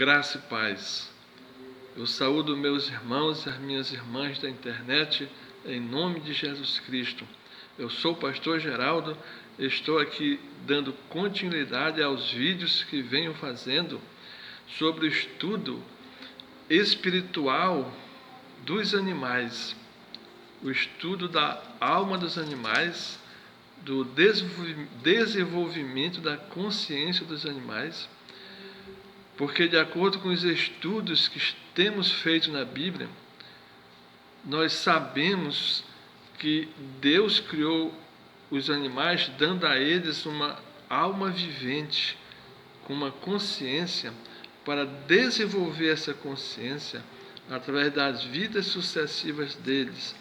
Graça e paz. Eu saúdo meus irmãos e as minhas irmãs da internet em nome de Jesus Cristo. Eu sou o pastor Geraldo, estou aqui dando continuidade aos vídeos que venho fazendo sobre o estudo espiritual dos animais, o estudo da alma dos animais, do desenvolvimento da consciência dos animais, porque de acordo com os estudos que temos feito na Bíblia, nós sabemos que Deus criou os animais dando a eles uma alma vivente, com uma consciência, para desenvolver essa consciência através das vidas sucessivas deles,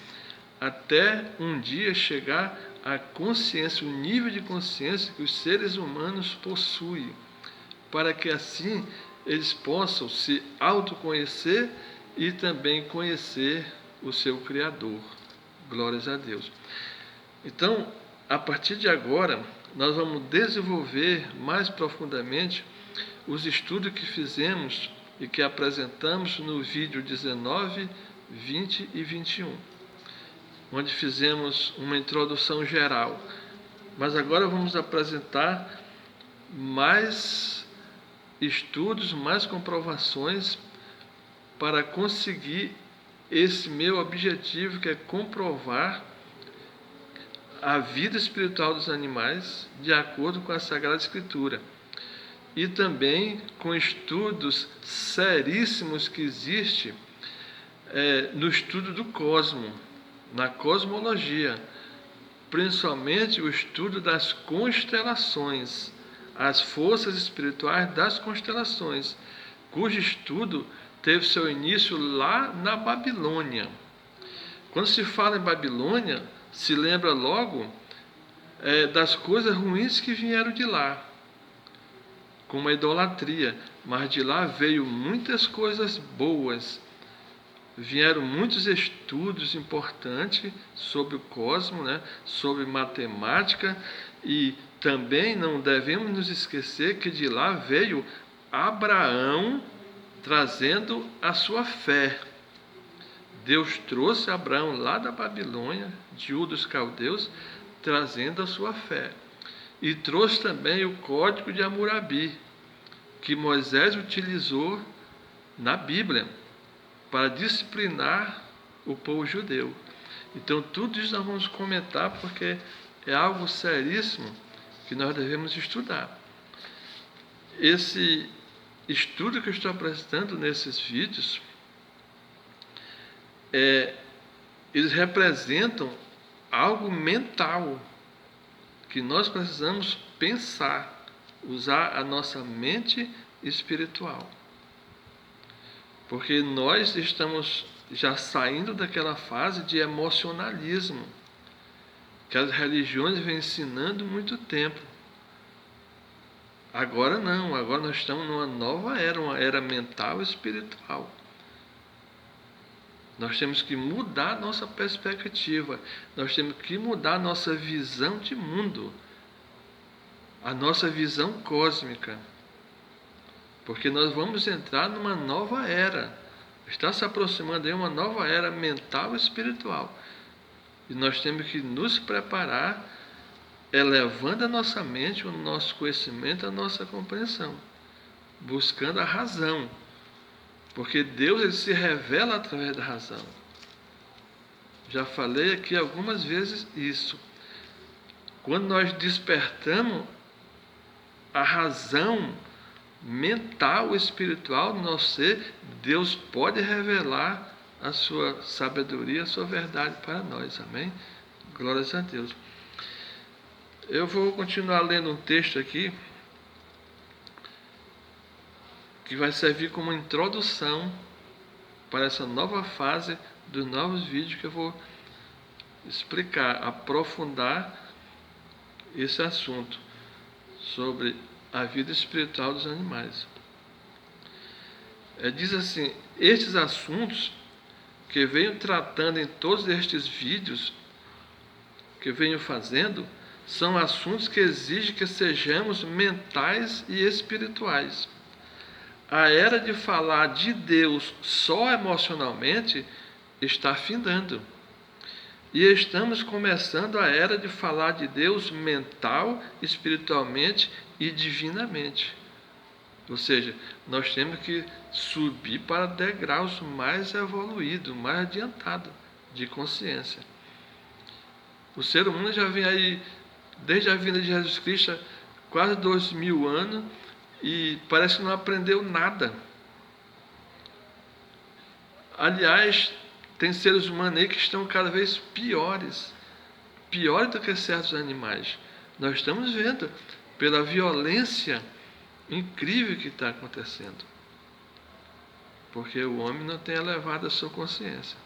até um dia chegar à consciência, o nível de consciência que os seres humanos possuem, para que assim eles possam se autoconhecer e também conhecer o seu Criador. Glórias a Deus. Então, a partir de agora, nós vamos desenvolver mais profundamente os estudos que fizemos e que apresentamos no vídeo 19, 20 e 21, onde fizemos uma introdução geral. Mas agora vamos apresentar mais estudos, mais comprovações para conseguir esse meu objetivo, que é comprovar a vida espiritual dos animais de acordo com a Sagrada Escritura. E também com estudos seríssimos que existem no estudo do cosmo, na cosmologia, principalmente o estudo das constelações, as forças espirituais das constelações, cujo estudo teve seu início lá na Babilônia. Quando se fala em Babilônia, se lembra logo das coisas ruins que vieram de lá, como a idolatria, mas de lá veio muitas coisas boas. Vieram muitos estudos importantes sobre o cosmos, sobre matemática, e também não devemos nos esquecer que de lá veio Abraão trazendo a sua fé. Deus trouxe Abraão lá da Babilônia, de Ur dos Caldeus, trazendo a sua fé. E trouxe também o código de Hammurabi, que Moisés utilizou na Bíblia para disciplinar o povo judeu. Então, tudo isso nós vamos comentar, porque é algo seríssimo que nós devemos estudar. Esse estudo que eu estou apresentando nesses vídeos, eles representam algo mental que nós precisamos pensar, usar a nossa mente espiritual. Porque nós estamos já saindo daquela fase de emocionalismo que as religiões vêm ensinando muito tempo. Agora não, agora nós estamos numa nova era, uma era mental e espiritual. Nós temos que mudar nossa perspectiva, nós temos que mudar nossa visão de mundo, a nossa visão cósmica, porque nós vamos entrar numa nova era. Está se aproximando aí uma nova era mental e espiritual. E nós temos que nos preparar, elevando a nossa mente, o nosso conhecimento, a nossa compreensão, buscando a razão. Porque Deus, ele se revela através da razão. Já falei aqui algumas vezes isso. Quando nós despertamos a razão mental, espiritual do nosso ser, Deus pode revelar a sua sabedoria, a sua verdade para nós. Amém? Glórias a Deus. Eu vou continuar lendo um texto aqui que vai servir como introdução para essa nova fase dos novos vídeos que eu vou explicar, aprofundar esse assunto sobre a vida espiritual dos animais. Diz assim: estes assuntos que venho tratando em todos estes vídeos que venho fazendo são assuntos que exigem que sejamos mentais e espirituais. a era de falar de Deus só emocionalmente está findando. E estamos começando a era de falar de Deus mental, espiritualmente e divinamente. Ou seja, nós temos que subir para degraus mais evoluídos, mais adiantados de consciência. O ser humano já vem aí, desde a vinda de Jesus Cristo, quase 2000 anos, e parece que não aprendeu nada. Aliás, tem seres humanos aí que estão cada vez piores do que certos animais. Nós estamos vendo pela violência incrível que está acontecendo, porque o homem não tem elevado a sua consciência.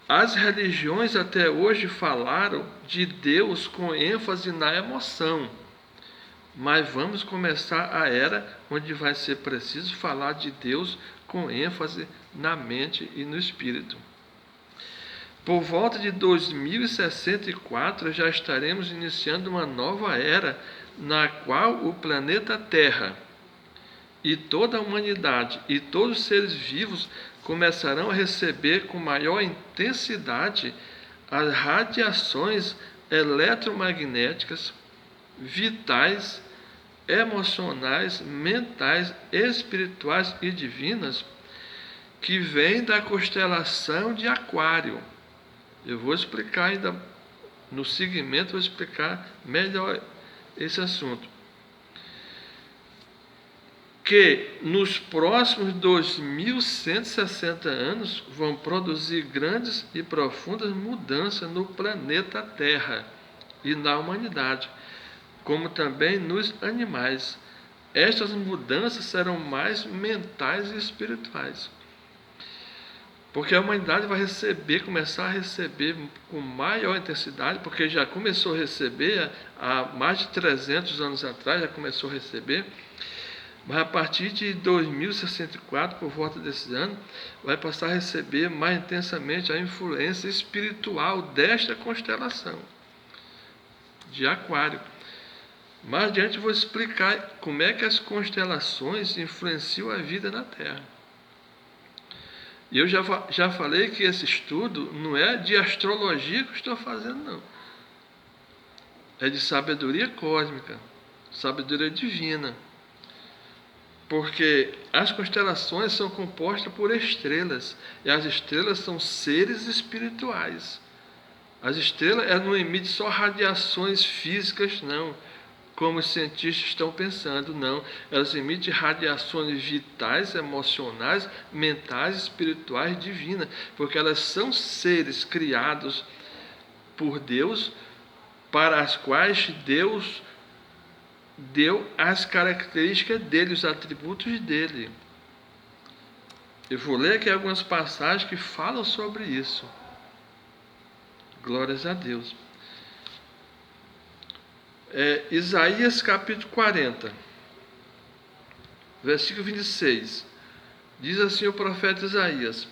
As religiões até hoje falaram de Deus com ênfase na emoção, mas vamos começar a era onde vai ser preciso falar de Deus com ênfase na mente e no espírito. Por volta de 2064 já estaremos iniciando uma nova era na qual o planeta Terra e toda a humanidade e todos os seres vivos começarão a receber com maior intensidade as radiações eletromagnéticas, vitais, emocionais, mentais, espirituais e divinas que vêm da constelação de Aquário. Eu vou explicar ainda, no segmento, vou explicar melhor esse assunto. Que nos próximos 2160 anos vão produzir grandes e profundas mudanças no planeta Terra e na humanidade, como também nos animais. Estas mudanças serão mais mentais e espirituais. Porque a humanidade vai começar a receber com maior intensidade, porque já começou a receber há mais de 300 anos atrás, já começou a receber, mas a partir de 2064, por volta desse ano, vai passar a receber mais intensamente a influência espiritual desta constelação de Aquário. Mais adiante eu vou explicar como é que as constelações influenciam a vida na Terra. E eu já falei que esse estudo não é de astrologia que eu estou fazendo, não. É de sabedoria cósmica, sabedoria divina. Porque as constelações são compostas por estrelas, e as estrelas são seres espirituais. As estrelas não emitem só radiações físicas, não, como os cientistas estão pensando, não. Elas emitem radiações vitais, emocionais, mentais, espirituais, divinas, porque elas são seres criados por Deus, para as quais Deus deu as características dele, os atributos dele. Eu vou ler aqui algumas passagens que falam sobre isso. Glórias a Deus. Isaías capítulo 40, versículo 26. Diz assim o profeta Isaías: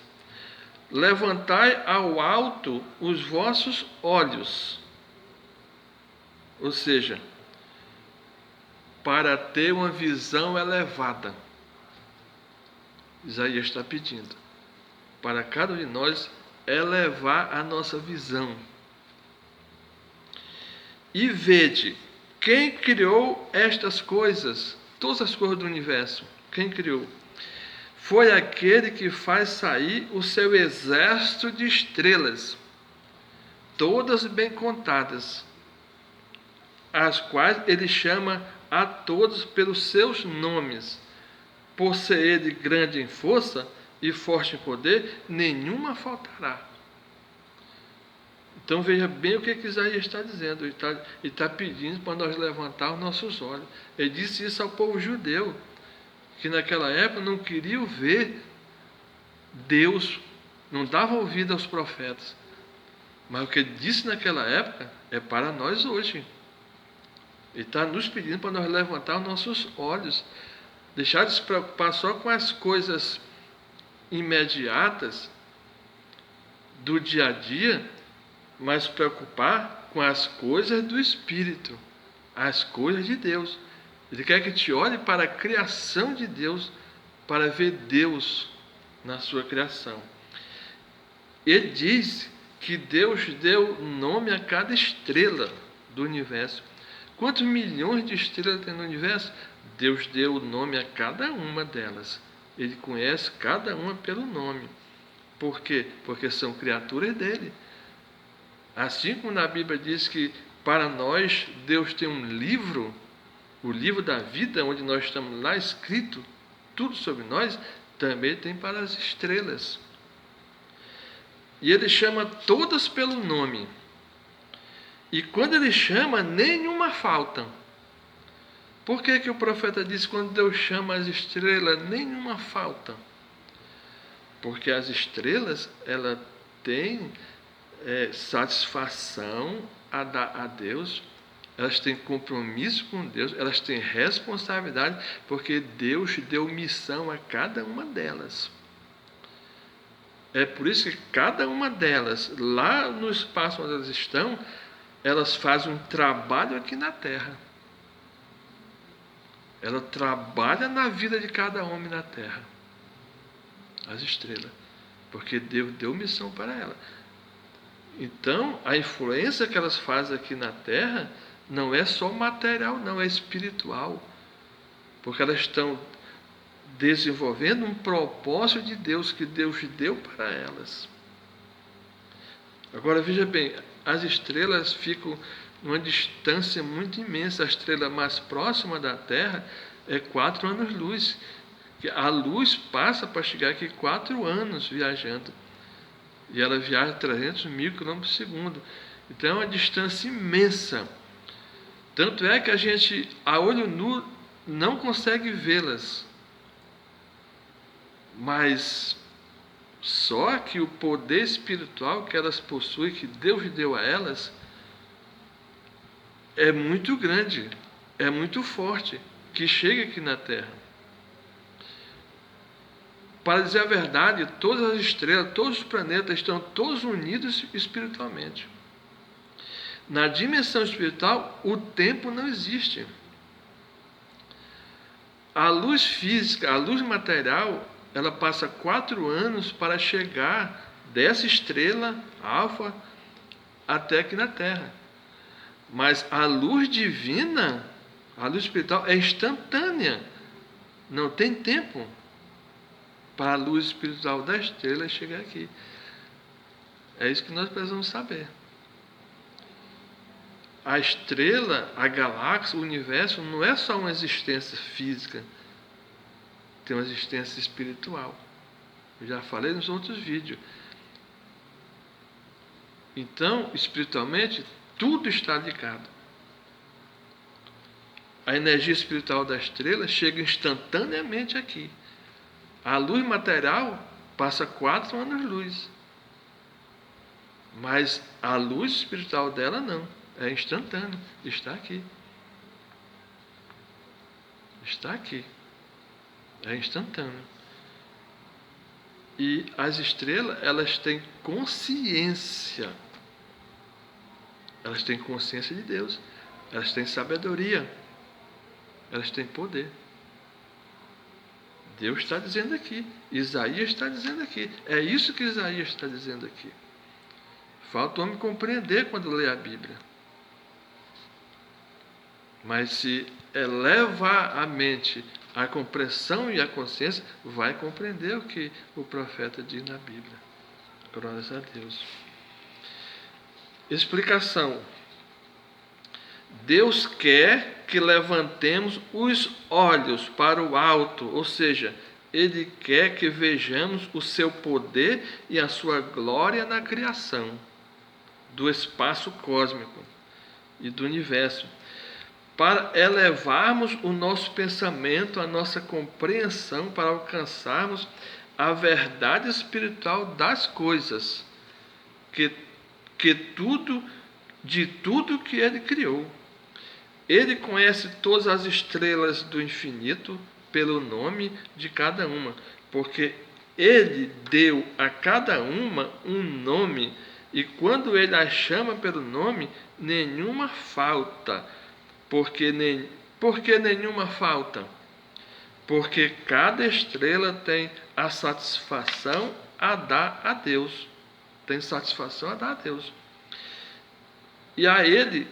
levantai ao alto os vossos olhos. Ou seja, para ter uma visão elevada. Isaías está pedindo para cada um de nós elevar a nossa visão. E vede, quem criou estas coisas, todas as coisas do universo, quem criou? Foi aquele que faz sair o seu exército de estrelas, todas bem contadas, as quais ele chama a todos pelos seus nomes. Por ser ele grande em força e forte em poder, nenhuma faltará. Então veja bem o que Isaías está dizendo. Ele está pedindo para nós levantar os nossos olhos. Ele disse isso ao povo judeu, que naquela época não queriam ver Deus, não dava ouvido aos profetas. Mas o que ele disse naquela época é para nós hoje. Ele está nos pedindo para nós levantar os nossos olhos, deixar de se preocupar só com as coisas imediatas do dia a dia, mas se preocupar com as coisas do Espírito, as coisas de Deus. Ele quer que te olhe para a criação de Deus, para ver Deus na sua criação. Ele diz que Deus deu nome a cada estrela do universo. Quantos milhões de estrelas tem no universo? Deus deu nome a cada uma delas. Ele conhece cada uma pelo nome. Por quê? Porque são criaturas dele. Assim como na Bíblia diz que para nós Deus tem um livro, o livro da vida, onde nós estamos lá escrito tudo sobre nós, também tem para as estrelas. E ele chama todas pelo nome. E quando ele chama, nenhuma falta. Por que que o profeta diz que quando Deus chama as estrelas, nenhuma falta? Porque as estrelas, ela têm satisfação a dar a Deus, elas têm compromisso com Deus, elas têm responsabilidade, porque Deus deu missão a cada uma delas. É por isso que cada uma delas, lá no espaço onde elas estão, elas fazem um trabalho aqui na Terra. Ela trabalha na vida de cada homem na Terra. As estrelas. Porque Deus deu missão para ela. Então, a influência que elas fazem aqui na Terra não é só material, não, é espiritual. Porque elas estão desenvolvendo um propósito de Deus que Deus deu para elas. Agora veja bem, as estrelas ficam numa distância muito imensa. A estrela mais próxima da Terra é 4 anos-luz. A luz passa para chegar aqui 4 anos viajando. E ela viaja 300 mil quilômetros por segundo. Então é uma distância imensa. Tanto é que a gente, a olho nu, não consegue vê-las. Mas só que o poder espiritual que elas possuem, que Deus deu a elas, é muito grande, é muito forte, que chega aqui na Terra. Para dizer a verdade, todas as estrelas, todos os planetas estão todos unidos espiritualmente. Na dimensão espiritual, o tempo não existe. A luz física, a luz material, ela passa 4 anos para chegar dessa estrela alfa até aqui na Terra. Mas a luz divina, a luz espiritual, é instantânea. Não tem tempo para a luz espiritual da estrela chegar aqui. É isso que nós precisamos saber. A estrela, a galáxia, o universo não é só uma existência física. Tem uma existência espiritual. Eu já falei nos outros vídeos. Então, espiritualmente, tudo está ligado. A energia espiritual da estrela chega instantaneamente aqui. A luz material passa 4 anos-luz. Mas a luz espiritual dela não. É instantâneo. Está aqui. Está aqui. É instantâneo. E as estrelas, elas têm consciência. Elas têm consciência de Deus. Elas têm sabedoria. Elas têm poder. Deus está dizendo aqui. Isaías está dizendo aqui. É isso que Isaías está dizendo aqui. Falta o homem compreender quando lê a Bíblia. Mas se elevar a mente à compreensão e à consciência, vai compreender o que o profeta diz na Bíblia. Glórias a Deus. Explicação. Deus quer que levantemos os olhos para o alto, ou seja, Ele quer que vejamos o seu poder e a sua glória na criação do espaço cósmico e do universo, para elevarmos o nosso pensamento, a nossa compreensão, para alcançarmos a verdade espiritual das coisas, de tudo que Ele criou. Ele conhece todas as estrelas do infinito pelo nome de cada uma, porque Ele deu a cada uma um nome, e quando Ele a chama pelo nome, nenhuma falta, Por que nenhuma falta? Porque cada estrela tem a satisfação a dar a Deus. Tem satisfação a dar a Deus. E a Ele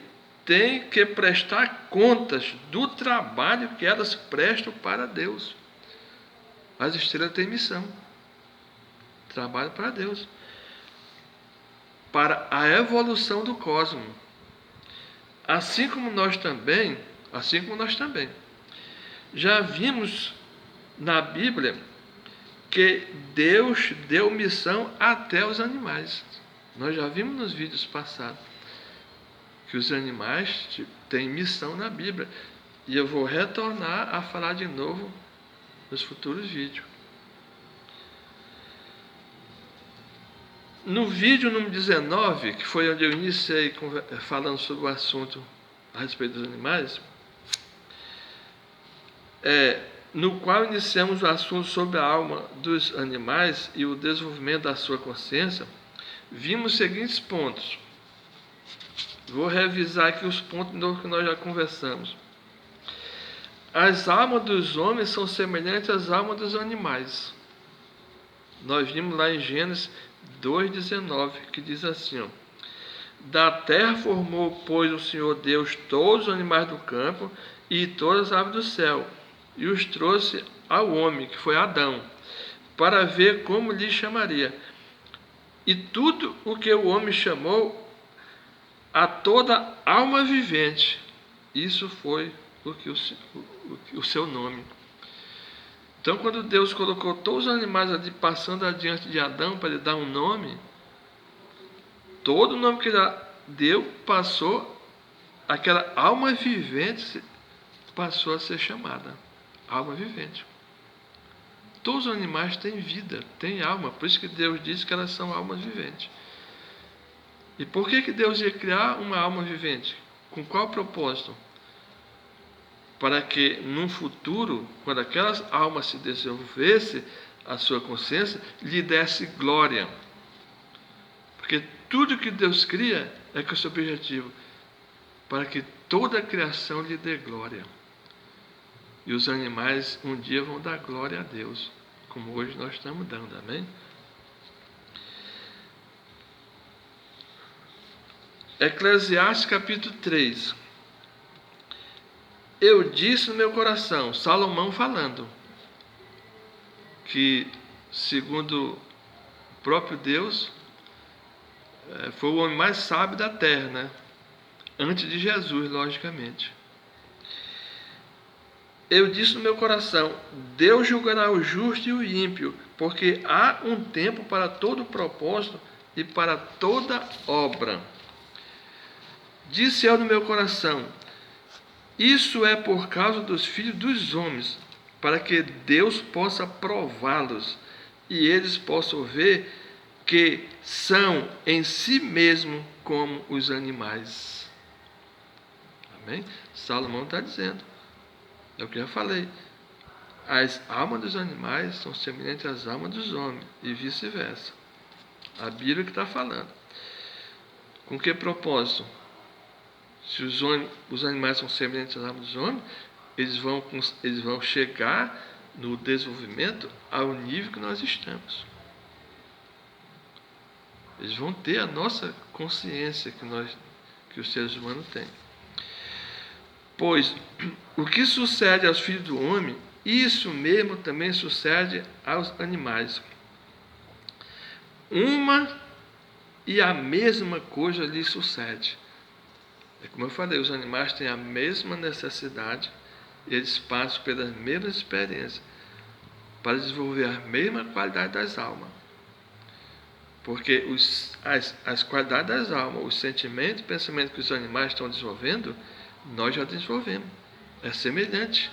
tem que prestar contas do trabalho que elas prestam para Deus. As estrelas têm missão. Trabalho para Deus. Para a evolução do cosmos. Assim como nós também, já vimos na Bíblia que Deus deu missão até aos animais. Nós já vimos nos vídeos passados que os animais têm missão na Bíblia. E eu vou retornar a falar de novo nos futuros vídeos. No vídeo número 19, que foi onde eu iniciei falando sobre o assunto a respeito dos animais, no qual iniciamos o assunto sobre a alma dos animais e o desenvolvimento da sua consciência, vimos os seguintes pontos. Vou revisar aqui os pontos que nós já conversamos. As almas dos homens são semelhantes às almas dos animais. Nós vimos lá em Gênesis 2,19, que diz assim, ó: da terra formou, pois, o Senhor Deus todos os animais do campo e todas as aves do céu, e os trouxe ao homem, que foi Adão, para ver como lhe chamaria. E tudo o que o homem chamou a toda alma vivente, isso foi o seu nome. Então, quando Deus colocou todos os animais ali passando adiante de Adão para lhe dar um nome, todo o nome que ele deu passou, aquela alma vivente passou a ser chamada alma vivente. Todos os animais têm vida, têm alma, por isso que Deus diz que elas são almas viventes. E por que Deus ia criar uma alma vivente? Com qual propósito? Para que, num futuro, quando aquelas almas se desenvolvessem, a sua consciência lhe desse glória. Porque tudo que Deus cria é com esse objetivo, para que toda a criação lhe dê glória. E os animais um dia vão dar glória a Deus, como hoje nós estamos dando, amém? Eclesiastes capítulo 3. Eu disse no meu coração, Salomão falando, que segundo o próprio Deus, foi o homem mais sábio da terra, né? Antes de Jesus, logicamente. Eu disse no meu coração, Deus julgará o justo e o ímpio, porque há um tempo para todo propósito e para toda obra. Disse eu no meu coração, isso é por causa dos filhos dos homens, para que Deus possa prová-los e eles possam ver que são em si mesmo como os animais. Amém? Salomão está dizendo, é o que eu já falei, as almas dos animais são semelhantes às almas dos homens e vice-versa. A Bíblia que está falando. Com que propósito? Se os animais são semelhantes às almas dos homens, eles vão chegar no desenvolvimento ao nível que nós estamos. Eles vão ter a nossa consciência que os seres humanos têm. Pois o que sucede aos filhos do homem, isso mesmo também sucede aos animais. Uma e a mesma coisa lhe sucede. É como eu falei, os animais têm a mesma necessidade, eles passam pelas mesmas experiências para desenvolver a mesma qualidade das almas. Porque as qualidades das almas, os sentimentos e pensamentos que os animais estão desenvolvendo, nós já desenvolvemos. É semelhante,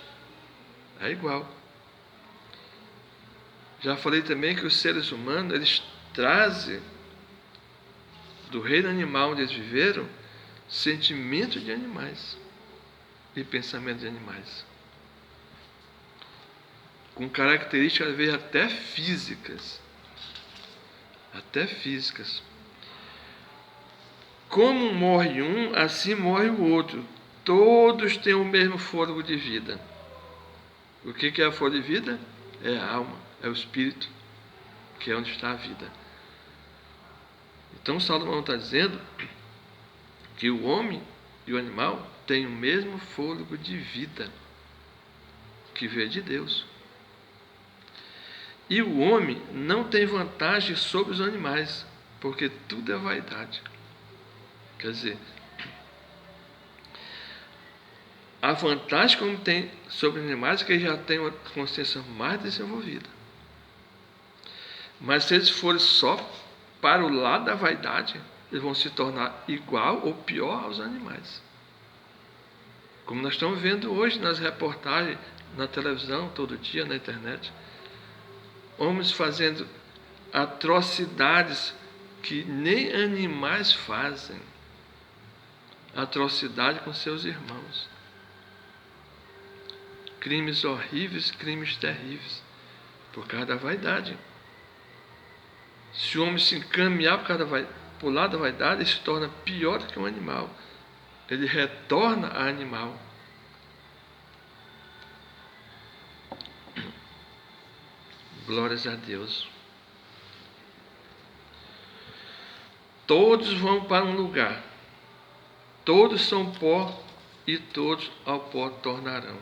é igual. Já falei também que os seres humanos, eles trazem do reino animal onde eles viveram, sentimentos de animais e pensamentos de animais, com características às vezes até físicas. Como morre um, assim morre o outro. todos têm o mesmo fôlego de vida. O que é a fôlego de vida? É a alma, é o espírito, que é onde está a vida. Então Salomão está dizendo que o homem e o animal têm o mesmo fôlego de vida, que veio de Deus. E o homem não tem vantagem sobre os animais, porque tudo é vaidade. Quer dizer, a vantagem que o homem tem sobre os animais é que ele já tem uma consciência mais desenvolvida. Mas se eles forem só para o lado da vaidade, eles vão se tornar igual ou pior aos animais. Como nós estamos vendo hoje nas reportagens, na televisão, todo dia, na internet. Homens fazendo atrocidades que nem animais fazem. Atrocidade com seus irmãos. Crimes horríveis, crimes terríveis, por causa da vaidade. Se o homem se encaminhar por o lado da vaidade, ele se torna pior do que um animal. Ele retorna a animal. Glórias a Deus. Todos vão para um lugar. Todos são pó e todos ao pó tornarão.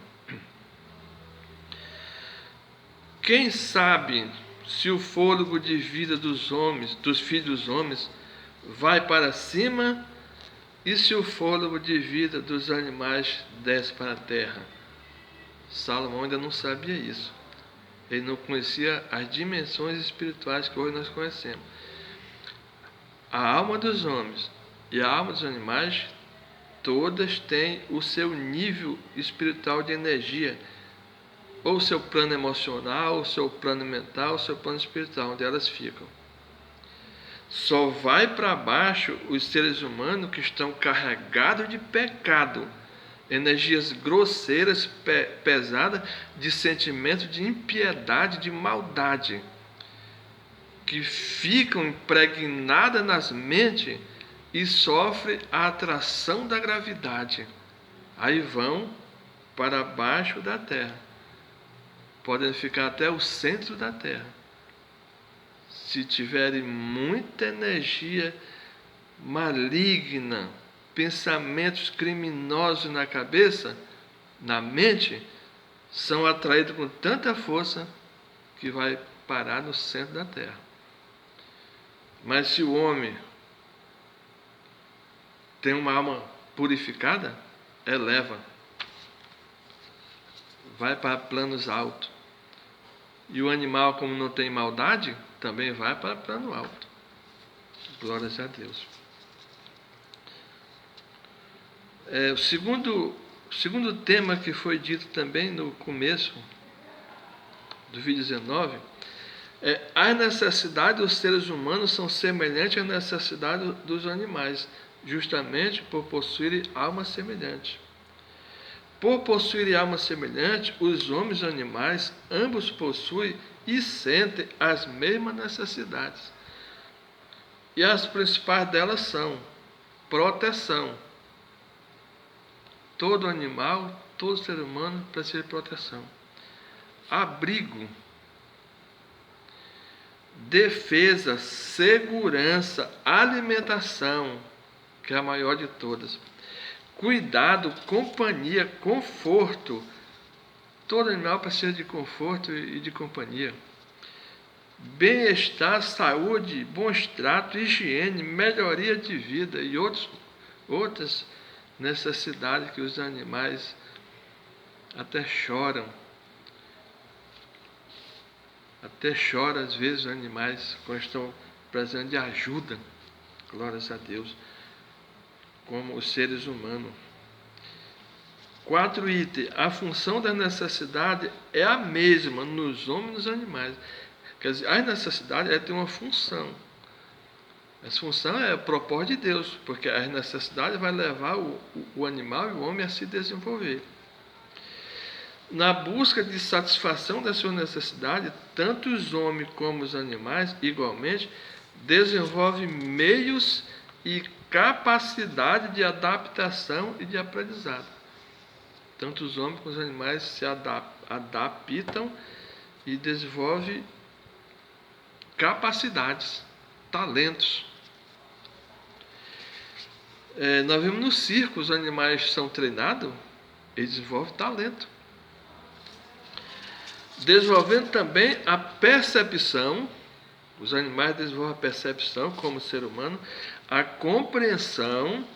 Quem sabe se o fôlego de vida dos homens, dos filhos dos homens, vai para cima e se o fôlego de vida dos animais desce para a terra? Salomão ainda não sabia isso. Ele não conhecia as dimensões espirituais que hoje nós conhecemos. A alma dos homens e a alma dos animais, todas têm o seu nível espiritual de energia, ou o seu plano emocional, o seu plano mental, o seu plano espiritual, onde elas ficam. Só vai para baixo os seres humanos que estão carregados de pecado, energias grosseiras, pesadas, de sentimento de impiedade, de maldade, que ficam impregnadas nas mentes e sofrem a atração da gravidade. Aí vão para baixo da terra. Podem ficar até o centro da terra. Se tiverem muita energia maligna, pensamentos criminosos na cabeça, na mente, são atraídos com tanta força que vai parar no centro da terra. Mas se o homem tem uma alma purificada, eleva, vai para planos altos. E o animal, como não tem maldade, também vai para plano alto. Glórias a Deus. O segundo tema que foi dito também no começo do vídeo 19 a necessidade dos seres humanos são semelhantes à necessidade dos animais, justamente por possuírem alma semelhante. Por possuírem alma semelhante, os homens e os animais, ambos possuem e sentem as mesmas necessidades. E as principais delas são proteção. Todo animal, todo ser humano precisa de proteção. Abrigo, defesa, segurança, alimentação, que é a maior de todas. Cuidado, companhia, conforto. Todo animal precisa de conforto e de companhia. Bem-estar, saúde, bons tratos, higiene, melhoria de vida e outras necessidades que os animais até choram. Até choram às vezes os animais quando estão precisando de ajuda. Glórias a Deus. Como os seres humanos. 4 itens. A função da necessidade é a mesma nos homens e nos animais. Quer dizer, a necessidade tem uma função. Essa função é o propósito de Deus, porque a necessidade vai levar o animal e o homem a se desenvolver. Na busca de satisfação da sua necessidade, tanto os homens como os animais, igualmente, desenvolvem meios e capacidade de adaptação e de aprendizado. Tanto os homens como os animais se adaptam e desenvolvem capacidades, talentos. Nós vemos no circo, os animais são treinados, eles desenvolvem talento. Desenvolvendo também a percepção, os animais desenvolvem a percepção como ser humano, a compreensão,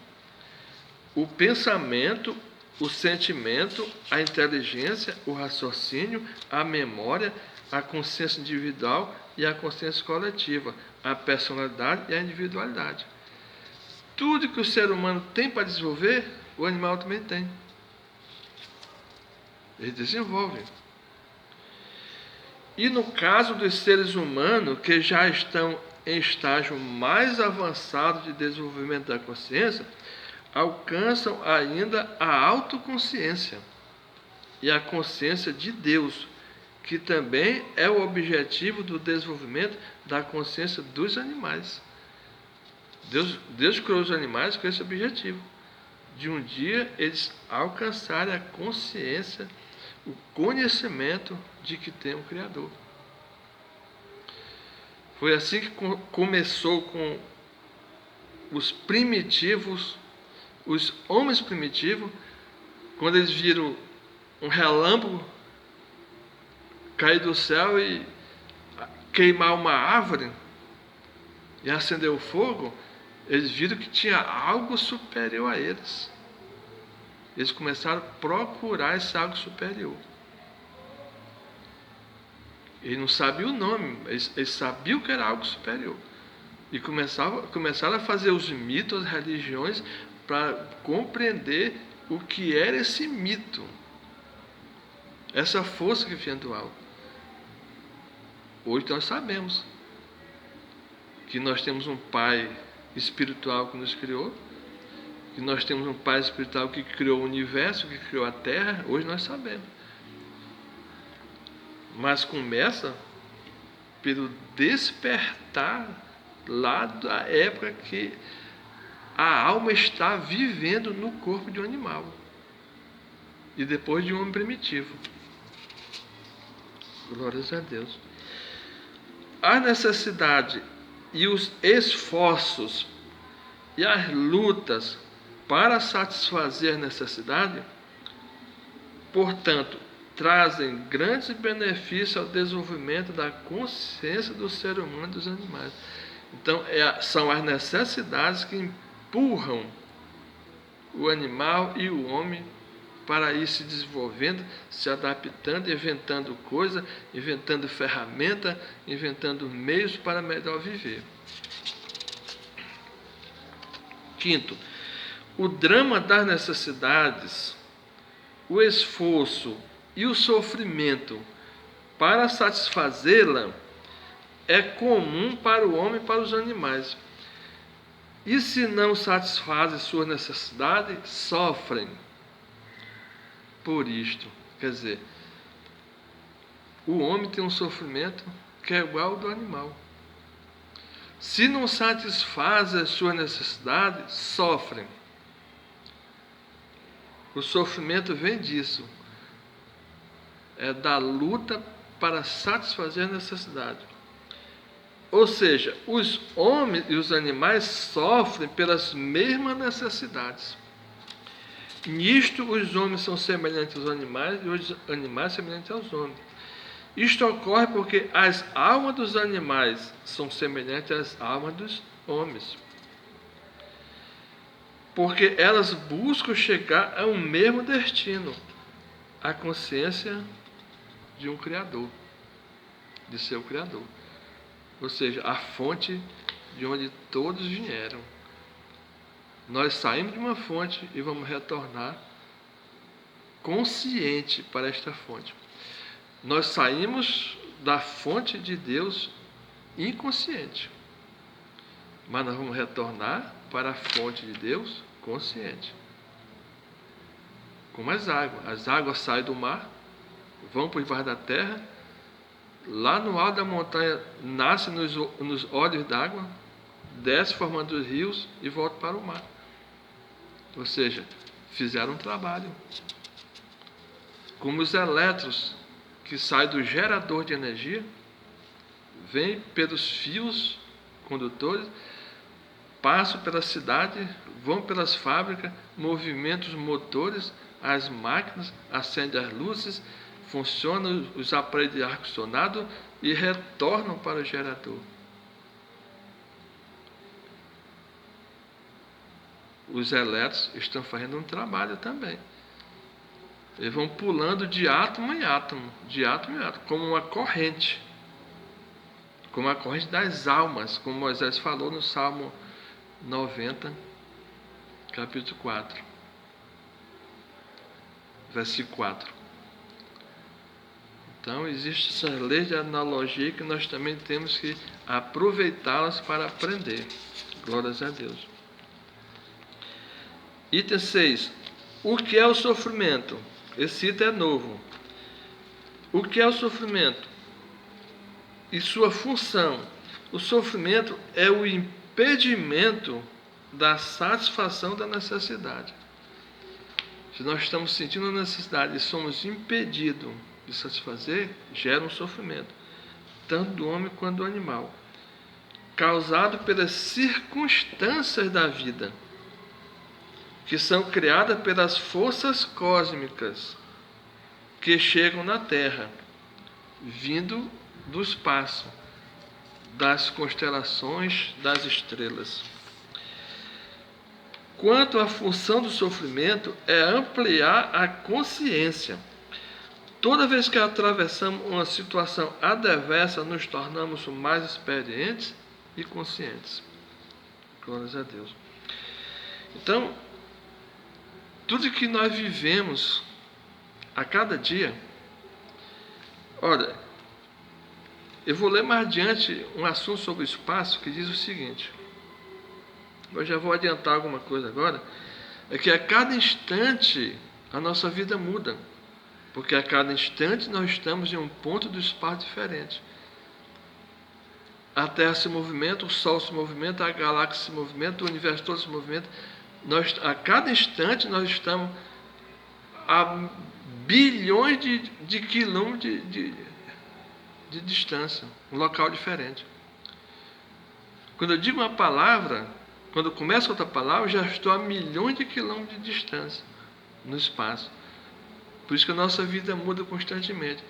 o pensamento, o sentimento, a inteligência, o raciocínio, a memória, a consciência individual e a consciência coletiva, a personalidade e a individualidade. Tudo que o ser humano tem para desenvolver, o animal também tem. Ele desenvolve. E no caso dos seres humanos que já estão em estágio mais avançado de desenvolvimento da consciência, alcançam ainda a autoconsciência e a consciência de Deus, que também é o objetivo do desenvolvimento da consciência dos animais. Deus criou os animais com esse objetivo, de um dia eles alcançarem a consciência, o conhecimento de que tem um Criador. Foi assim que começou com os primitivos, os homens primitivos, quando eles viram um relâmpago cair do céu e queimar uma árvore e acender o fogo, eles viram que tinha algo superior a eles. Eles começaram a procurar esse algo superior. Eles não sabiam o nome, eles sabiam que era algo superior. E começaram a fazer os mitos, as religiões, para compreender o que era esse mito. Essa força que vinha do alto. Hoje nós sabemos que nós temos um Pai espiritual que nos criou, que nós temos um Pai espiritual que criou o universo, que criou a Terra. Hoje nós sabemos. Mas começa pelo despertar lá da época que a alma está vivendo no corpo de um animal e depois de um homem primitivo. Glórias a Deus. A necessidade e os esforços e as lutas para satisfazer a necessidade, portanto, trazem grandes benefícios ao desenvolvimento da consciência do ser humano e dos animais. Então, são as necessidades que empurram o animal e o homem para ir se desenvolvendo, se adaptando, inventando coisas, inventando ferramentas, inventando meios para melhor viver. Quinto, o drama das necessidades, o esforço e o sofrimento para satisfazê-la é comum para o homem e para os animais. E se não satisfazem suas necessidades, sofrem por isto. Quer dizer, o homem tem um sofrimento que é igual ao do animal. Se não satisfazem as suas necessidades, sofrem. O sofrimento vem disso. É da luta para satisfazer a necessidade. Ou seja, os homens e os animais sofrem pelas mesmas necessidades. Nisto, os homens são semelhantes aos animais e os animais semelhantes aos homens. Isto ocorre porque as almas dos animais são semelhantes às almas dos homens. Porque elas buscam chegar a um mesmo destino, a consciência de um Criador, de seu Criador. Ou seja, a fonte de onde todos vieram. Nós saímos de uma fonte e vamos retornar consciente para esta fonte. Nós saímos da fonte de Deus inconsciente, mas nós vamos retornar para a fonte de Deus consciente. Como as águas saem do mar, vão por debaixo da terra, lá no alto da montanha nascem nos olhos d'água, desce formando os rios e volta para o mar. Ou seja, fizeram um trabalho. como os elétrons que saem do gerador de energia, vêm pelos fios condutores, passam pela cidade, vão pelas fábricas, movimentam os motores, as máquinas, acendem as luzes, funcionam os aparelhos de ar-condicionado e retornam para o gerador. Os elétrons estão fazendo um trabalho também. Eles vão pulando de átomo em átomo, como uma corrente. Como a corrente das almas, como Moisés falou no Salmo 90, capítulo 4, versículo 4. Então, existe essa lei de analogia que nós também temos que aproveitá-las para aprender. Glórias a Deus. Item 6. O que é o sofrimento? Esse item é novo. O que é o sofrimento? E sua função. O sofrimento é o impedimento da satisfação da necessidade. Se nós estamos sentindo a necessidade e somos impedidos de satisfazer, gera um sofrimento, tanto do homem quanto do animal, causado pelas circunstâncias da vida, que são criadas pelas forças cósmicas que chegam na Terra, vindo do espaço, das constelações, das estrelas. Quanto à função do sofrimento, é ampliar a consciência. Toda vez que atravessamos uma situação adversa, nos tornamos mais experientes e conscientes. Glórias a Deus. Então, tudo que nós vivemos a cada dia, olha, eu vou ler mais adiante um assunto sobre o espaço que diz o seguinte. Eu já vou adiantar alguma coisa agora. É que a cada instante a nossa vida muda. Porque a cada instante nós estamos em um ponto do espaço diferente. A Terra se movimenta, o Sol se movimenta, a galáxia se movimenta, o universo todo se movimenta. A cada instante nós estamos a bilhões de quilômetros de distância, um local diferente. Quando eu digo uma palavra, quando eu começo outra palavra, eu já estou a milhões de quilômetros de distância no espaço. Por isso que a nossa vida muda constantemente.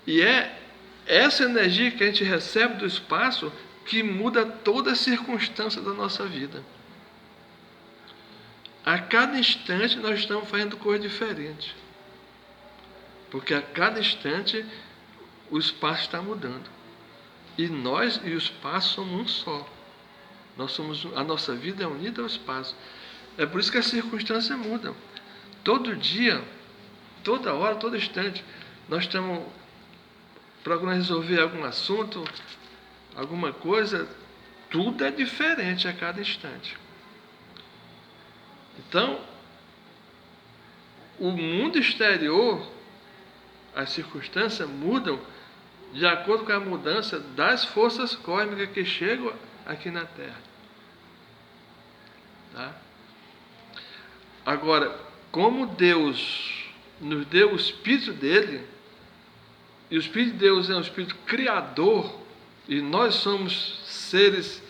E é essa energia que a gente recebe do espaço que muda toda a circunstância da nossa vida. A cada instante nós estamos fazendo coisa diferente. Porque a cada instante o espaço está mudando. E nós e o espaço somos um só. A nossa vida é unida ao espaço. É por isso que as circunstâncias mudam. Todo dia, toda hora, todo instante, nós estamos procurando resolver algum assunto, alguma coisa, tudo é diferente a cada instante. Então, o mundo exterior, as circunstâncias mudam de acordo com a mudança das forças cósmicas que chegam aqui na Terra. Tá? Agora, como Deus nos deu o Espírito dele, e o Espírito de Deus é um Espírito criador, e nós somos seres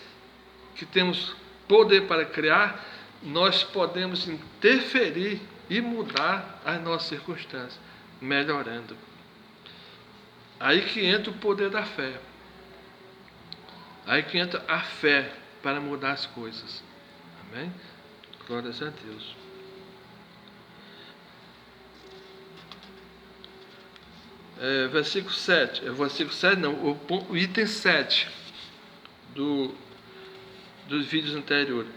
que temos poder para criar, nós podemos interferir e mudar as nossas circunstâncias, melhorando. Aí que entra o poder da fé. Aí que entra a fé para mudar as coisas. Amém? Glórias a Deus. Versículo 7. Versículo 7 não, o item 7 dos vídeos anteriores.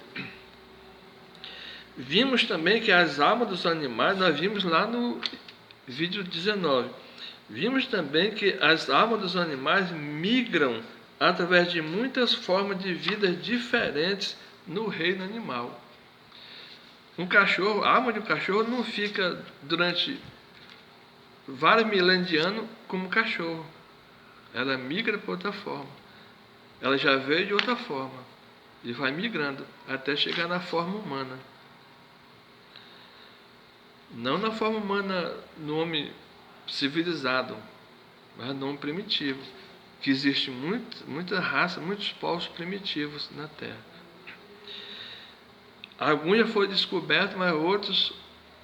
Vimos também que as almas dos animais, nós vimos lá no vídeo 19. Vimos também que as almas dos animais migram através de muitas formas de vida diferentes no reino animal. A alma de um cachorro não fica durante vários milênios de anos como cachorro. Ela migra para outra forma. Ela já veio de outra forma e vai migrando até chegar na forma humana. Não na forma humana, no homem civilizado, mas no homem primitivo, que existe muita raça, muitos povos primitivos na Terra. Alguns já foram descobertos, mas outros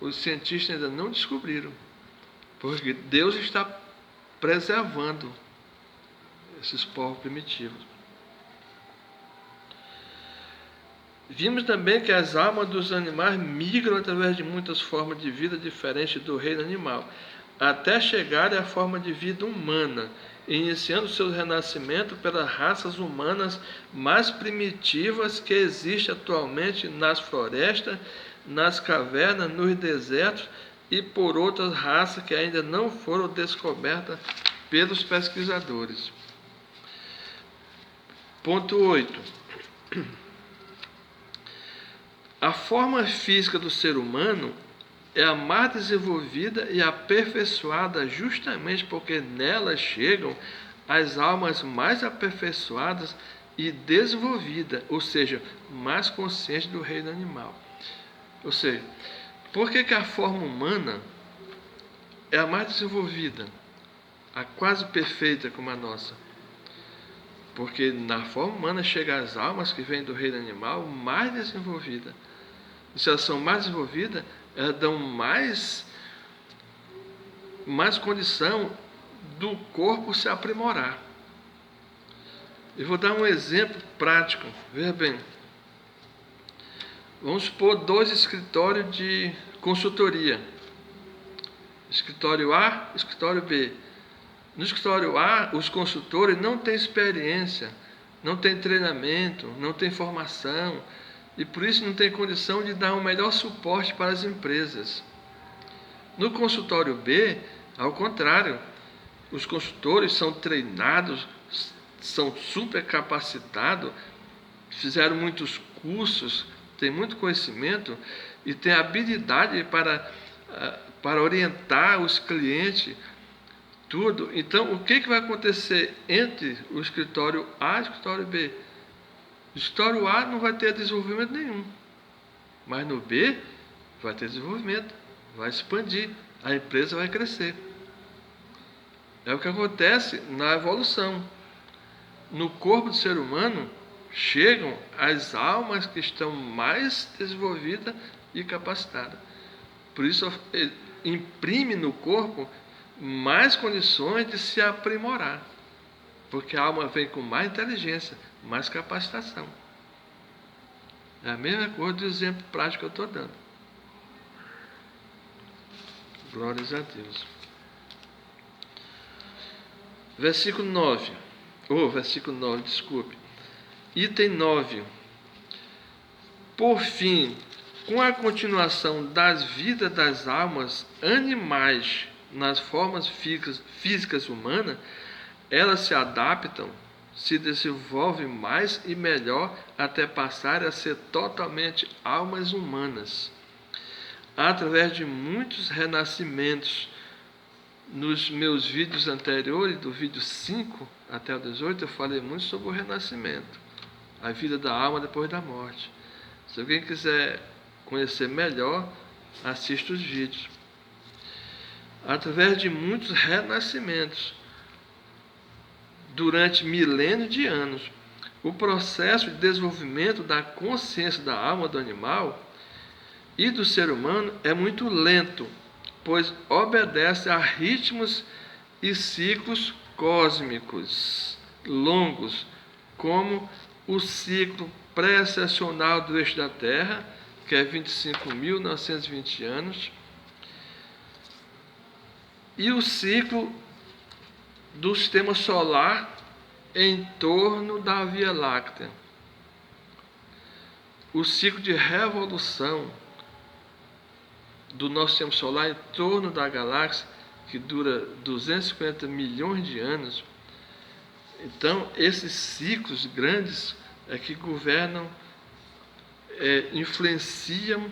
os cientistas ainda não descobriram, porque Deus está preservando esses povos primitivos. Vimos também que as almas dos animais migram através de muitas formas de vida diferentes do reino animal, até chegarem à forma de vida humana, iniciando seu renascimento pelas raças humanas mais primitivas que existem atualmente nas florestas, nas cavernas, nos desertos e por outras raças que ainda não foram descobertas pelos pesquisadores. Ponto 8. A forma física do ser humano é a mais desenvolvida e aperfeiçoada justamente porque nela chegam as almas mais aperfeiçoadas e desenvolvidas, ou seja, mais conscientes do reino animal. Ou seja, por que a forma humana é a mais desenvolvida, a quase perfeita como a nossa? Porque na forma humana chegam as almas que vêm do reino animal mais desenvolvidas. E se elas são mais desenvolvidas, elas dão mais condição do corpo se aprimorar. Eu vou dar um exemplo prático. Veja bem. Vamos supor 2 escritórios de consultoria. Escritório A, escritório B. No escritório A, os consultores não têm experiência, não têm treinamento, não têm formação, e por isso não têm condição de dar um melhor suporte para as empresas. No consultório B, ao contrário, os consultores são treinados, são super capacitados, fizeram muitos cursos, têm muito conhecimento e têm habilidade para orientar os clientes, tudo. Então, o que vai acontecer entre o escritório A e o escritório B? O escritório A não vai ter desenvolvimento nenhum, mas no B vai ter desenvolvimento, vai expandir, a empresa vai crescer. É o que acontece na evolução. No corpo do ser humano chegam as almas que estão mais desenvolvidas e capacitadas. Por isso, imprime no corpo mais condições de se aprimorar, porque a alma vem com mais inteligência, mais capacitação. É a mesma coisa do exemplo prático que eu estou dando. Glórias a Deus. Versículo 9. Versículo 9, desculpe. Item 9. Por fim, com a continuação das vidas das almas animais nas formas físicas humanas, elas se adaptam, se desenvolvem mais e melhor até passarem a ser totalmente almas humanas. Através de muitos renascimentos, nos meus vídeos anteriores, do vídeo 5 até o 18, eu falei muito sobre o renascimento, a vida da alma depois da morte. Se alguém quiser conhecer melhor, assista os vídeos. Através de muitos renascimentos, durante milênios de anos, o processo de desenvolvimento da consciência da alma do animal e do ser humano é muito lento, pois obedece a ritmos e ciclos cósmicos longos, como o ciclo pré-ascensional do eixo da Terra, que é 25.920 anos, e o ciclo do sistema solar em torno da Via Láctea. O ciclo de revolução do nosso sistema solar em torno da galáxia, que dura 250 milhões de anos. Então, esses ciclos grandes é que governam, influenciam,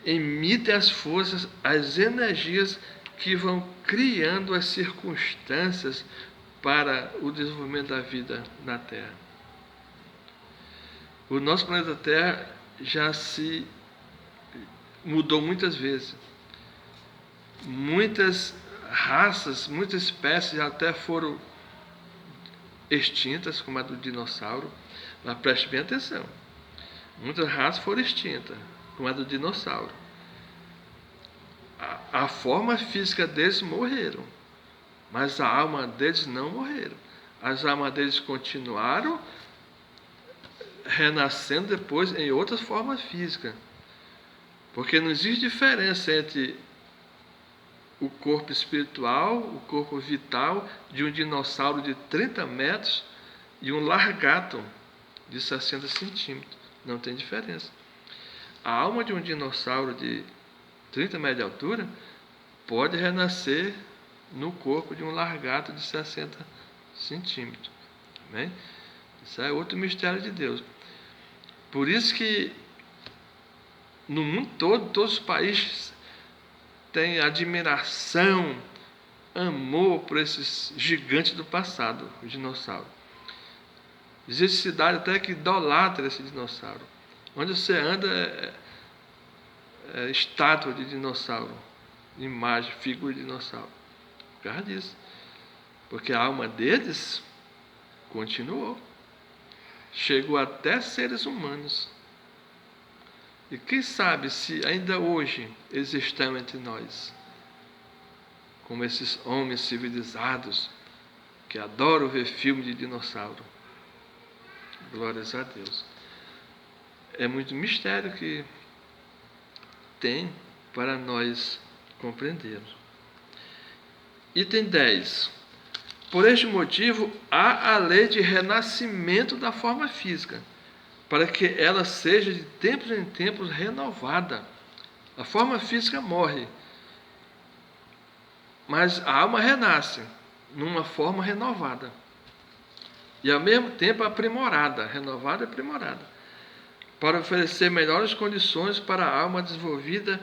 emitem as forças, as energias que vão criando as circunstâncias para o desenvolvimento da vida na Terra. O nosso planeta Terra já se mudou muitas vezes. Muitas raças, muitas espécies até foram extintas, como a do dinossauro. Mas preste bem atenção. Muitas raças foram extintas, como a do dinossauro. A forma física deles morreram, mas a alma deles não morreram. As almas deles continuaram renascendo depois em outras formas físicas. Porque não existe diferença entre o corpo espiritual, o corpo vital de um dinossauro de 30 metros e um largato de 60 centímetros. Não tem diferença. A alma de um dinossauro de 30 metros de altura pode renascer no corpo de um largato de 60 centímetros. Amém? Isso é outro mistério de Deus. Por isso que no mundo todo, todos os países têm admiração, amor por esses gigantes do passado, os dinossauros. Existe cidade até que idolatra esse dinossauro. Onde você anda é estátua de dinossauro, imagem, figura de dinossauro. Por causa disso. Porque a alma deles continuou. Chegou até seres humanos. E quem sabe se ainda hoje eles estão entre nós, como esses homens civilizados que adoram ver filme de dinossauro. Glórias a Deus. É muito mistério que tem para nós compreendermos. Item 10. Por este motivo, há a lei de renascimento da forma física, para que ela seja de tempos em tempos renovada. A forma física morre, mas a alma renasce numa forma renovada. E ao mesmo tempo aprimorada, renovada e aprimorada, para oferecer melhores condições para a alma desenvolvida,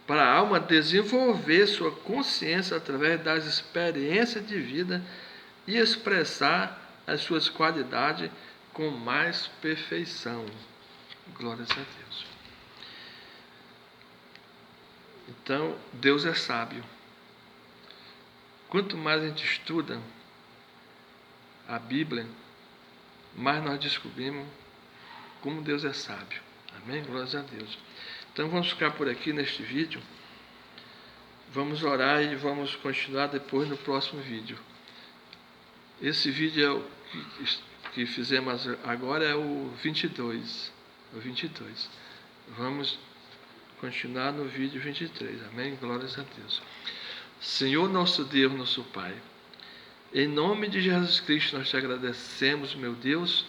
para a alma desenvolver sua consciência através das experiências de vida e expressar as suas qualidades com mais perfeição. Glórias a Deus. Então, Deus é sábio. Quanto mais a gente estuda a Bíblia, mais nós descobrimos como Deus é sábio. Amém? Glórias a Deus. Então vamos ficar por aqui neste vídeo. Vamos orar e vamos continuar depois no próximo vídeo. Esse vídeo é o que fizemos agora, é o 22. O 22. Vamos continuar no vídeo 23. Amém? Glórias a Deus. Senhor nosso Deus, nosso Pai, em nome de Jesus Cristo nós te agradecemos, meu Deus,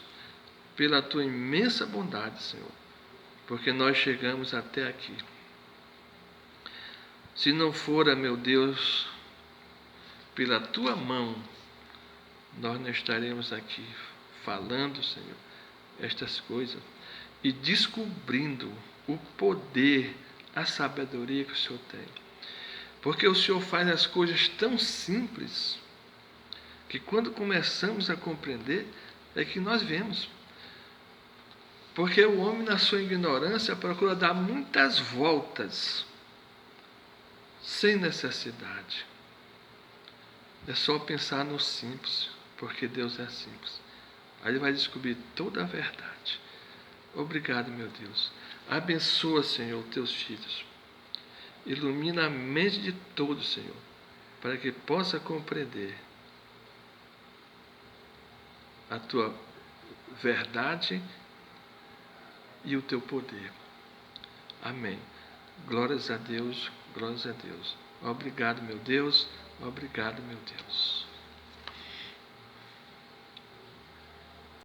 pela tua imensa bondade, Senhor, porque nós chegamos até aqui. Se não fora, meu Deus, pela tua mão, nós não estaremos aqui falando, Senhor, estas coisas e descobrindo o poder, a sabedoria que o Senhor tem. Porque o Senhor faz as coisas tão simples que quando começamos a compreender é que nós vemos. Porque o homem, na sua ignorância, procura dar muitas voltas sem necessidade. É só pensar no simples, porque Deus é simples. Aí ele vai descobrir toda a verdade. Obrigado, meu Deus. Abençoa, Senhor, teus filhos. Ilumina a mente de todos, Senhor, para que possa compreender a tua verdade e o teu poder. Amém. Glórias a Deus, glórias a Deus. Obrigado, meu Deus. Obrigado, meu Deus.